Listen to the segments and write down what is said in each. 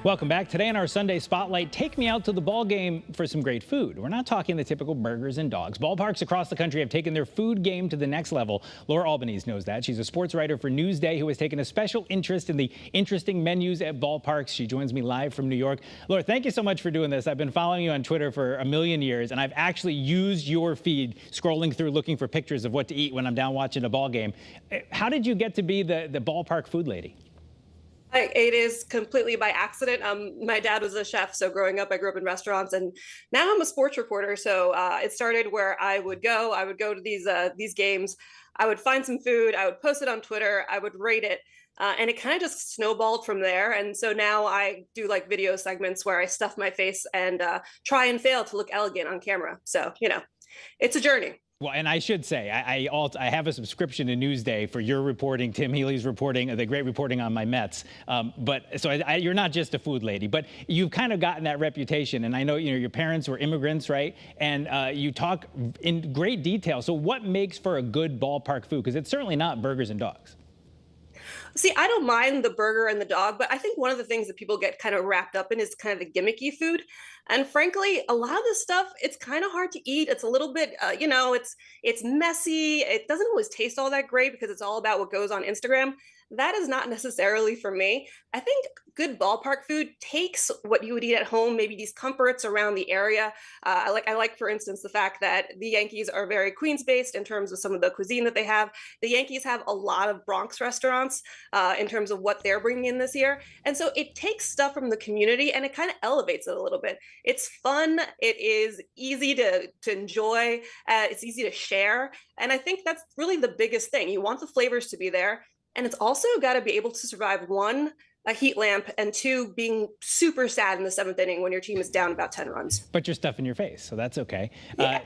Welcome back. Today in our Sunday Spotlight, take me out to the ball game for some great food. We're not talking the typical burgers and dogs. Ballparks across the country have taken their food game to the next level. Laura Albanese knows that. She's a sports writer for Newsday who has taken a special interest in the interesting menus at ballparks. She joins me live from New York. Laura, thank you so much for doing this. I've been following you on Twitter for a million years, and I've actually used your feed scrolling through looking for pictures of what to eat when I'm down watching a ball game. How did you get to be the ballpark food lady? It is completely by accident. My dad was a chef, so growing up, I grew up in restaurants, and now I'm a sports reporter. So it started where I would go. I would go to these games. I would find some food. I would post it on Twitter. I would rate it, and it kind of just snowballed from there. And so now I do like video segments where I stuff my face and try and fail to look elegant on camera. So it's a journey. Well, and I should say, I have a subscription to Newsday for your reporting, Tim Healy's reporting, the great reporting on my Mets. You're not just a food lady, but you've kind of gotten that reputation. And I know, your parents were immigrants, right? And you talk in great detail. So what makes for a good ballpark food? Because it's certainly not burgers and dogs. See, I don't mind the burger and the dog, but I think one of the things that people get kind of wrapped up in is kind of the gimmicky food. And frankly, a lot of this stuff, it's kind of hard to eat. It's a little bit, it's messy. It doesn't always taste all that great because it's all about what goes on Instagram. That is not necessarily for me. I think good ballpark food takes what you would eat at home, maybe these comforts around the area. I like, for instance, the fact that the Yankees are very Queens-based in terms of some of the cuisine that they have. The Yankees have a lot of Bronx restaurants in terms of what they're bringing in this year. And so it takes stuff from the community and it kind of elevates it a little bit. It's fun. It is easy to enjoy. It's easy to share. And I think that's really the biggest thing. You want the flavors to be there. And it's also got to be able to survive, one, a heat lamp, and two, being super sad in the seventh inning when your team is down about 10 runs. But you're stuffing your face, so that's okay. Yeah.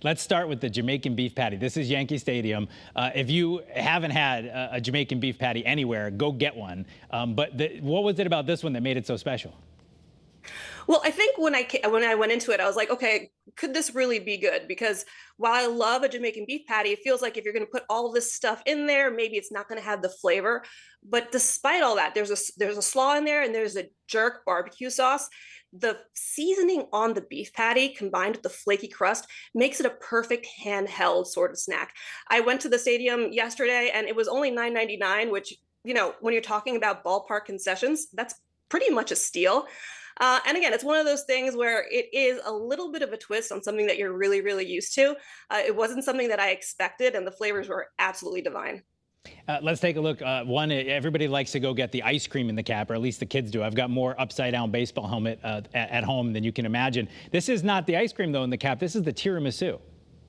Let's start with the Jamaican beef patty. This is Yankee Stadium. If you haven't had a Jamaican beef patty anywhere, go get one. What was it about this one that made it so special? Well, I think when I went into it, I was like, okay, could this really be good? Because while I love a Jamaican beef patty, it feels like if you're going to put all this stuff in there, maybe it's not going to have the flavor. But despite all that, there's a slaw in there and there's a jerk barbecue sauce. The seasoning on the beef patty combined with the flaky crust makes it a perfect handheld sort of snack. I went to the stadium yesterday and it was only $9.99, which, when you're talking about ballpark concessions, that's pretty much a steal. And again, it's one of those things where it is a little bit of a twist on something that you're really, really used to. It wasn't something that I expected, and the flavors were absolutely divine. Let's take a look. Everybody likes to go get the ice cream in the cap, or at least the kids do. I've got more upside-down baseball helmet at home than you can imagine. This is not the ice cream, though, in the cap. This is the tiramisu.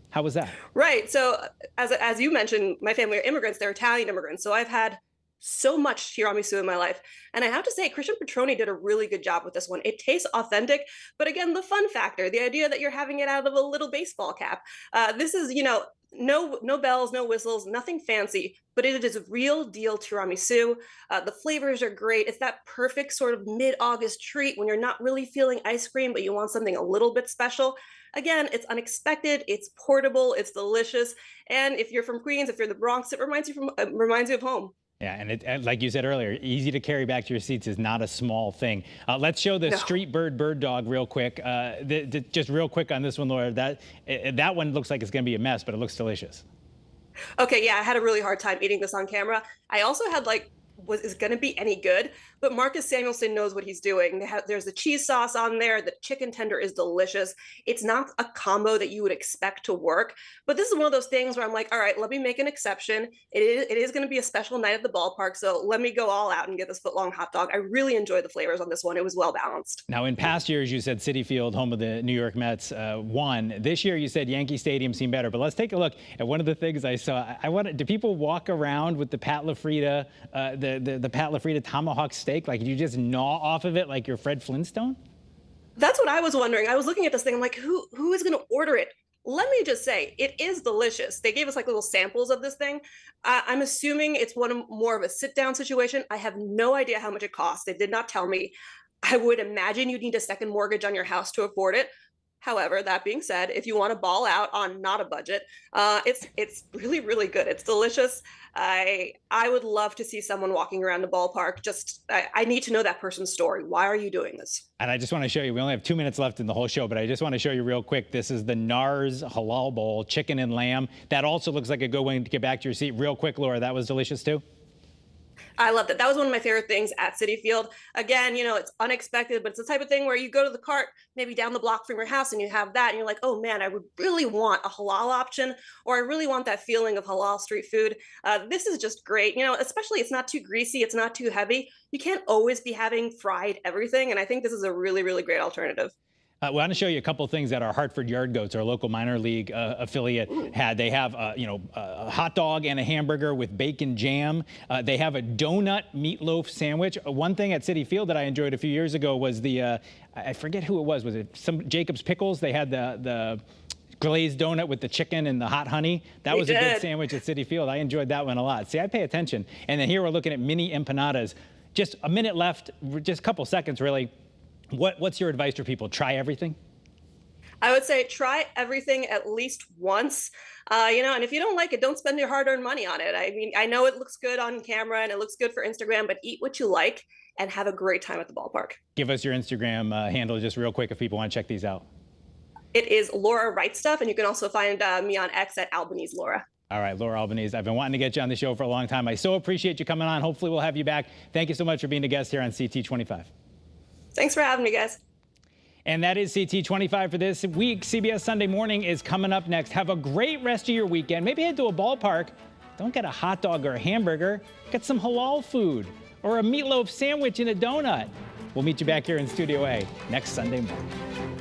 How was that? Right. So as you mentioned, my family are immigrants. They're Italian immigrants. So I've had so much tiramisu in my life. And I have to say, Christian Petroni did a really good job with this one. It tastes authentic, but again, the fun factor, the idea that you're having it out of a little baseball cap. This is, no bells, no whistles, nothing fancy, but it is a real deal tiramisu. The flavors are great. It's that perfect sort of mid-August treat when you're not really feeling ice cream, but you want something a little bit special. Again, it's unexpected, it's portable, it's delicious. And if you're from Queens, if you're the Bronx, it reminds you of home. Yeah, and like you said earlier, easy to carry back to your seats is not a small thing. Let's show the street bird dog real quick. Just real quick on this one, Laura. That one looks like it's going to be a mess, but it looks delicious. Okay, yeah, I had a really hard time eating this on camera. I also had was it going to be any good? But Marcus Samuelsson knows what he's doing. There's the cheese sauce on there. The chicken tender is delicious. It's not a combo that you would expect to work. But this is one of those things where I'm like, all right, let me make an exception. It is going to be a special night at the ballpark. So let me go all out and get this foot-long hot dog. I really enjoyed the flavors on this one. It was well balanced. Now, in past years, you said Citi Field, home of the New York Mets, won. This year, you said Yankee Stadium seemed better. But let's take a look at one of the things I saw. Do people walk around with the Pat LaFrieda, the Pat LaFrieda tomahawk steak? Like, you just gnaw off of it like you're Fred Flintstone? That's what I was wondering. I was looking at this thing. I'm like, who is going to order it? Let me just say, it is delicious. They gave us little samples of this thing. I'm assuming it's more of a sit-down situation. I have no idea how much it costs. They did not tell me. I would imagine you'd need a second mortgage on your house to afford it. However, that being said, if you want to ball out on not a budget, it's really really good. It's delicious. I would love to see someone walking around the ballpark. Just I need to know that person's story. Why are you doing this? And I just want to show you, we only have 2 minutes left in the whole show, but I just want to show you real quick. This is the NARS Halal Bowl, chicken and lamb. That also looks like a good way to get back to your seat. Real quick, Laura, that was delicious too? I loved it. That was one of my favorite things at Citi Field. Again, it's unexpected, but it's the type of thing where you go to the cart maybe down the block from your house and you have that and you're like, oh man, I would really want a halal option, or I really want that feeling of halal street food. This is just great. Especially it's not too greasy, it's not too heavy. You can't always be having fried everything, and I think this is a really, really great alternative. We want to show you a couple of things that our Hartford Yard Goats, our local minor league affiliate, had. They have, a hot dog and a hamburger with bacon jam. They have a donut meatloaf sandwich. One thing at Citi Field that I enjoyed a few years ago was I forget who it was. Was it some Jacob's Pickles? They had the glazed donut with the chicken and the hot honey. That was a good sandwich at Citi Field. I enjoyed that one a lot. See, I pay attention. And then here we're looking at mini empanadas. Just a minute left, just a couple seconds really. What's your advice for people? Try everything? I would say try everything at least once, and if you don't like it, don't spend your hard-earned money on it. I mean, I know it looks good on camera and it looks good for Instagram, but eat what you like and have a great time at the ballpark. Give us your Instagram handle just real quick if people want to check these out. It is Laura Wright Stuff, and you can also find me on X at Albanese Laura. All right, Laura Albanese, I've been wanting to get you on the show for a long time. I so appreciate you coming on. Hopefully we'll have you back. Thank you so much for being a guest here on CT25. Thanks for having me, guys. And that is CT25 for this week. CBS Sunday Morning is coming up next. Have a great rest of your weekend. Maybe head to a ballpark. Don't get a hot dog or a hamburger. Get some halal food or a meatloaf sandwich and a donut. We'll meet you back here in Studio A next Sunday morning.